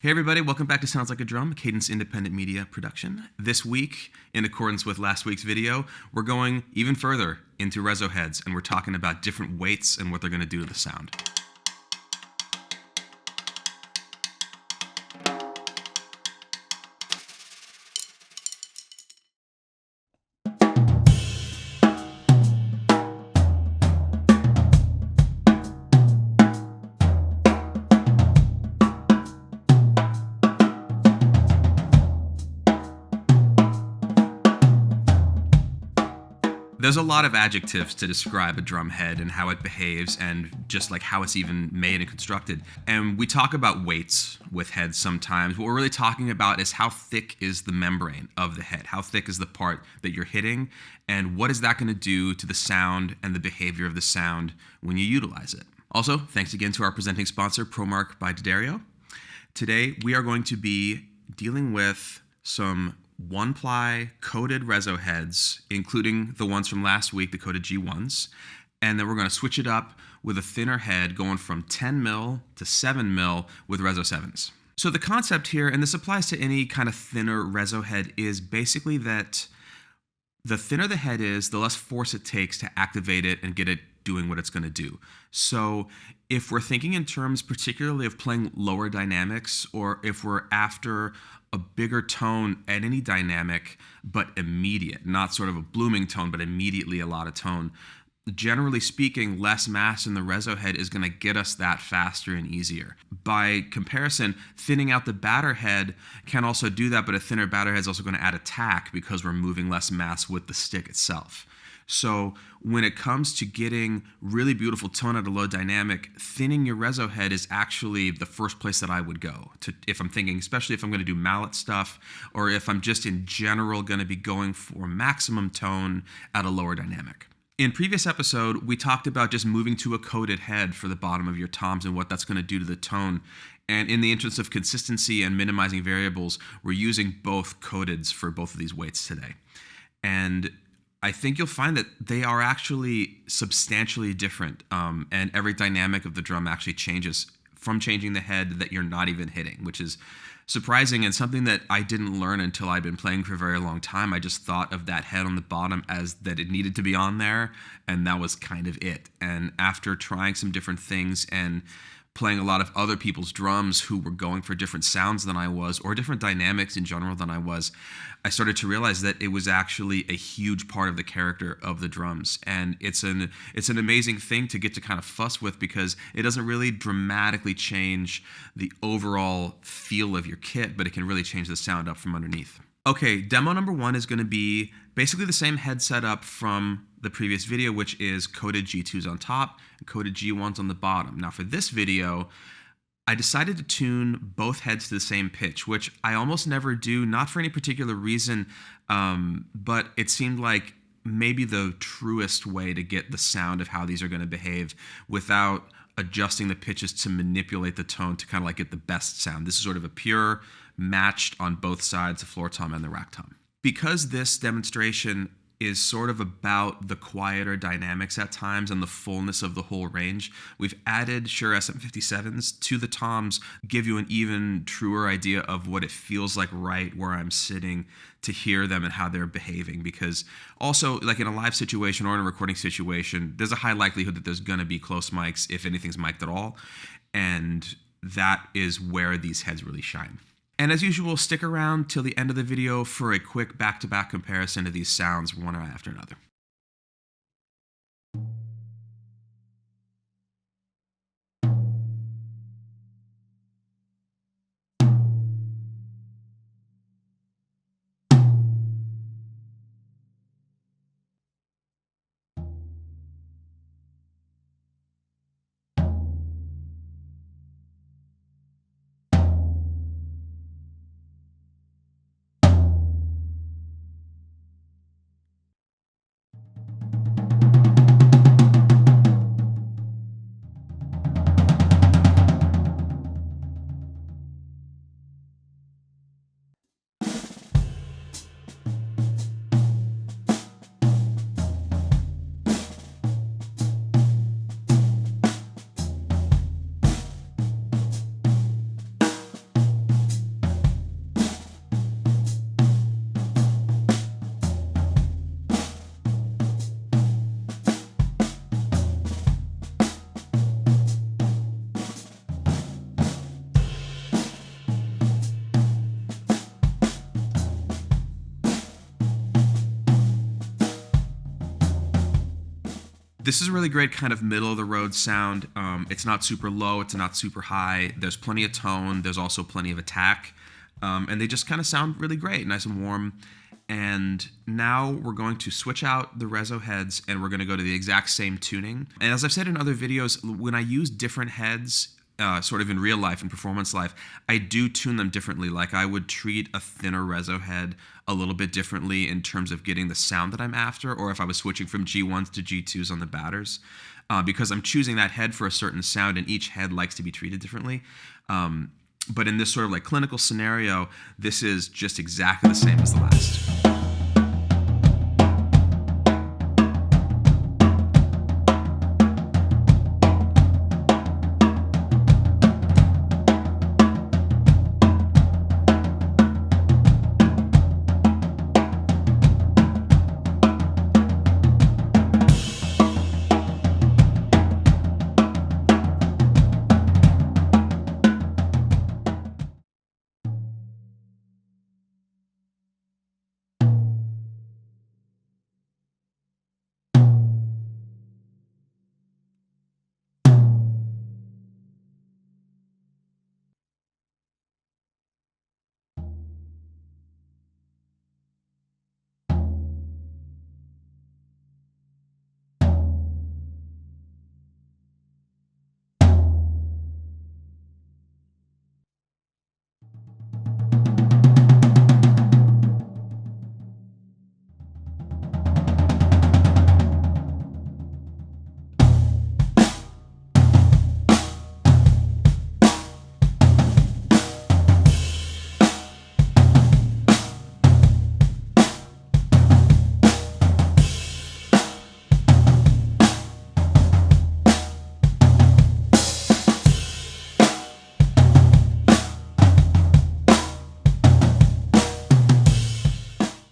Hey everybody, welcome back to Sounds Like a Drum, Cadence independent media production. This week, in accordance with last week's video, we're going even further into Reso heads and we're talking about different weights and what they're going to do to the sound. There's a lot of adjectives to describe a drum head and how it behaves and just like how it's even made and constructed. And we talk about weights with heads sometimes. What we're really talking about is how thick is the membrane of the head? How thick is the part that you're hitting? And what is that going to do to the sound and the behavior of the sound when you utilize it? Also, thanks again to our presenting sponsor, ProMark by D'Addario. Today, we are going to be dealing with some one-ply coated Reso heads, including the ones from last week, the coated G1s. And then we're going to switch it up with a thinner head going from 10 mil to 7 mil with Reso 7s. So the concept here, and this applies to any kind of thinner Reso head, is basically that the thinner the head is, the less force it takes to activate it and get it doing what it's going to do. So if we're thinking in terms particularly of playing lower dynamics, or if we're after a bigger tone at any dynamic, but immediate, not sort of a blooming tone, but immediately a lot of tone, generally speaking, less mass in the Reso head is going to get us that faster and easier. By comparison, thinning out the batter head can also do that, but a thinner batter head is also going to add attack because we're moving less mass with the stick itself. So when it comes to getting really beautiful tone at a low dynamic, thinning your Reso head is actually the first place that I would go to, if I'm thinking, especially if I'm going to do mallet stuff, or if I'm just in general going to be going for maximum tone at a lower dynamic. In previous episode, we talked about just moving to a coated head for the bottom of your toms and what that's going to do to the tone. And in the interest of consistency and minimizing variables, we're using both coateds for both of these weights today. And I think you'll find that they are actually substantially different, and every dynamic of the drum actually changes from changing the head that you're not even hitting, which is surprising and something that I didn't learn until I'd been playing for a very long time. I just thought of that head on the bottom as that it needed to be on there, and that was kind of it. And after trying some different things and playing a lot of other people's drums who were going for different sounds than I was, or different dynamics in general than I was, I started to realize that it was actually a huge part of the character of the drums. And it's an amazing thing to get to kind of fuss with, because it doesn't really dramatically change the overall feel of your kit, but it can really change the sound up from underneath. Okay, demo number one is going to be basically the same head setup from the previous video, which is coated G2s on top and coated G1s on the bottom. Now for this video, I decided to tune both heads to the same pitch, which I almost never do, not for any particular reason, but it seemed like maybe the truest way to get the sound of how these are going to behave without adjusting the pitches to manipulate the tone to kind of like get the best sound. This is sort of a pure matched on both sides, the floor tom and the rack tom. Because this demonstration is sort of about the quieter dynamics at times and the fullness of the whole range, we've added Shure SM57s to the toms, give you an even truer idea of what it feels like right where I'm sitting to hear them and how they're behaving. Because also, like in a live situation or in a recording situation, there's a high likelihood that there's going to be close mics, if anything's mic'd at all, and that is where these heads really shine. And as usual, stick around till the end of the video for a quick back-to-back comparison of these sounds one after another. This is a really great kind of middle of the road sound. It's not super low, it's not super high. There's plenty of tone, there's also plenty of attack. And they just kind of sound really great, nice and warm. And now we're going to switch out the Reso heads and we're going to go to the exact same tuning. And as I've said in other videos, when I use different heads, sort of in real life and performance life, I do tune them differently. Like I would treat a thinner Reso head a little bit differently in terms of getting the sound that I'm after, or if I was switching from G1s to G2s on the batters, because I'm choosing that head for a certain sound and each head likes to be treated differently. But in this sort of like clinical scenario, this is just exactly the same as the last.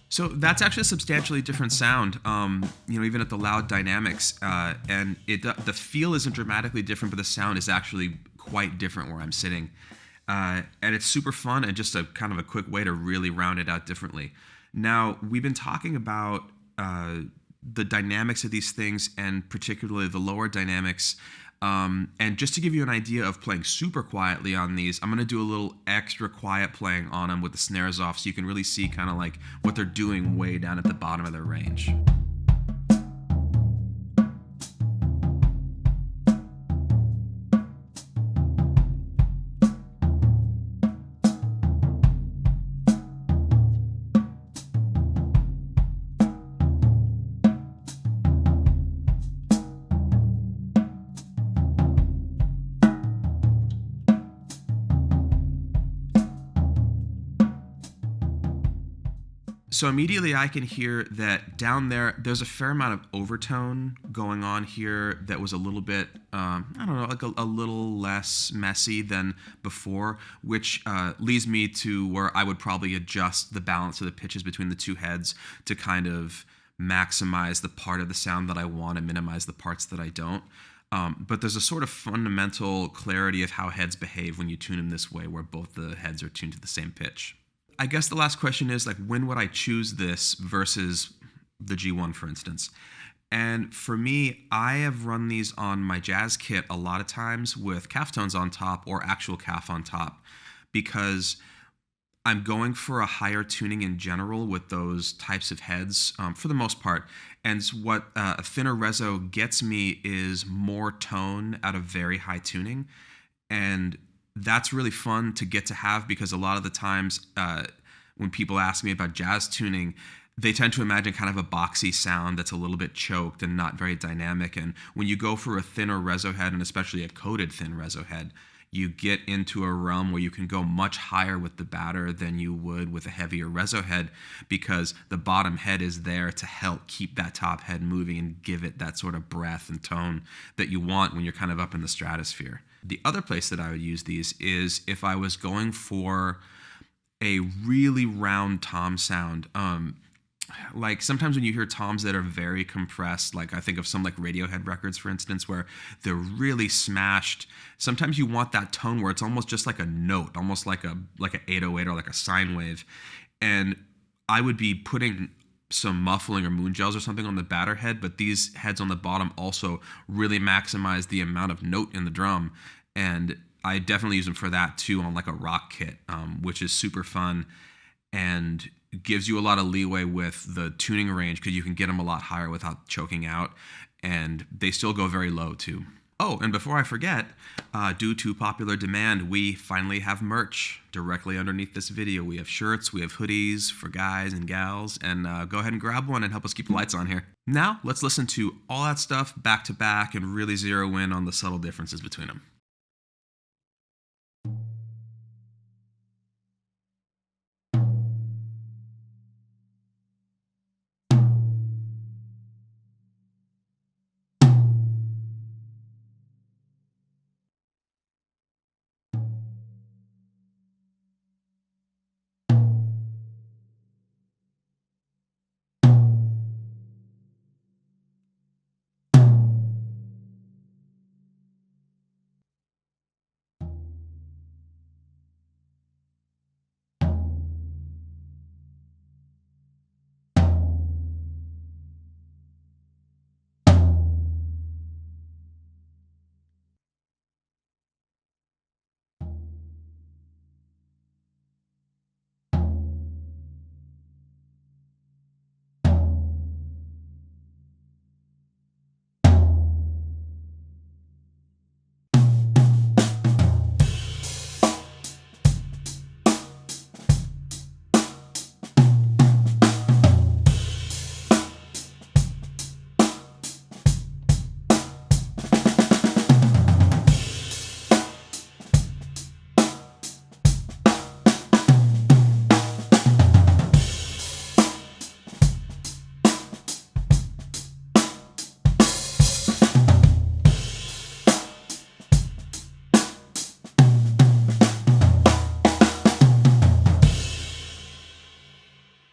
So that's actually a substantially different sound, even at the loud dynamics. And the feel isn't dramatically different, but the sound is actually quite different where I'm sitting. And it's super fun and just a kind of a quick way to really round it out differently. Now, we've been talking about the dynamics of these things and particularly the lower dynamics. And just to give you an idea of playing super quietly on these, I'm going to do a little extra quiet playing on them with the snares off so you can really see kind of like what they're doing way down at the bottom of their range. So immediately I can hear that down there's a fair amount of overtone going on here that was a little bit, like a little less messy than before, which leads me to where I would probably adjust the balance of the pitches between the two heads to kind of maximize the part of the sound that I want and minimize the parts that I don't. But there's a sort of fundamental clarity of how heads behave when you tune them this way, where both the heads are tuned to the same pitch. I guess the last question is, like, when would I choose this versus the G1, for instance? And for me, I have run these on my jazz kit a lot of times with calf tones on top or actual calf on top, because I'm going for a higher tuning in general with those types of heads for the most part. And what a thinner Reso gets me is more tone out of very high tuning. And that's really fun to get to have, because a lot of the times when people ask me about jazz tuning, they tend to imagine kind of a boxy sound that's a little bit choked and not very dynamic. And when you go for a thinner Reso head, and especially a coded thin Reso head, you get into a realm where you can go much higher with the batter than you would with a heavier Reso head, because the bottom head is there to help keep that top head moving and give it that sort of breath and tone that you want when you're kind of up in the stratosphere. The other place that I would use these is if I was going for a really round tom sound. Like sometimes when you hear toms that are very compressed, like I think of some like Radiohead records, for instance, where they're really smashed. Sometimes you want that tone where it's almost just like a note, almost like an 808 or like a sine wave. And I would be putting some muffling or moon gels or something on the batter head, but these heads on the bottom also really maximize the amount of note in the drum. And I definitely use them for that too on like a rock kit, which is super fun and gives you a lot of leeway with the tuning range because you can get them a lot higher without choking out, and they still go very low too. Oh, and before I forget, due to popular demand, we finally have merch directly underneath this video. We have shirts, we have hoodies for guys and gals, and go ahead and grab one and help us keep the lights on here. Now, let's listen to all that stuff back to back and really zero in on the subtle differences between them.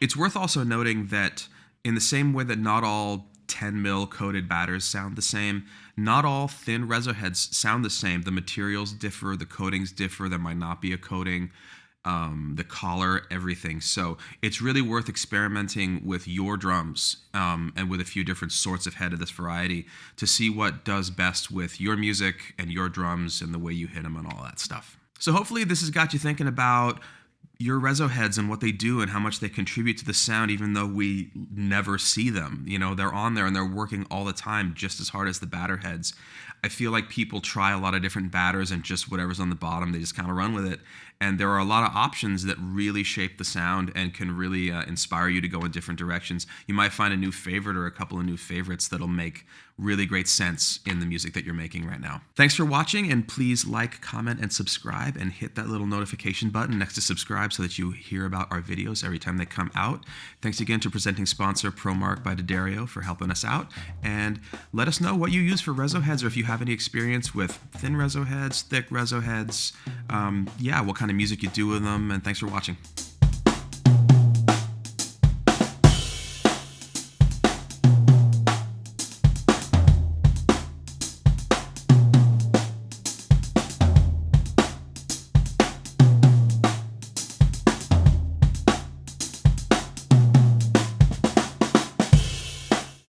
It's worth also noting that in the same way that not all 10 mil coated batters sound the same, not all thin Reso heads sound the same. The materials differ, the coatings differ, there might not be a coating, the collar, everything. So it's really worth experimenting with your drums and with a few different sorts of head of this variety to see what does best with your music and your drums and the way you hit them and all that stuff. So hopefully this has got you thinking about your Reso heads and what they do and how much they contribute to the sound, even though we never see them. You know, they're on there and they're working all the time just as hard as the batter heads. I feel like people try a lot of different batters and just whatever's on the bottom, they just kind of run with it. And there are a lot of options that really shape the sound and can really inspire you to go in different directions. You might find a new favorite or a couple of new favorites that'll make really great sense in the music that you're making right now. Thanks for watching, and please like, comment, and subscribe, and hit that little notification button next to subscribe so that you hear about our videos every time they come out. Thanks again to presenting sponsor ProMark by D'Addario for helping us out, and let us know what you use for Reso heads, or if you have any experience with thin Reso heads, thick Reso heads, what kind of music you do with them, and thanks for watching.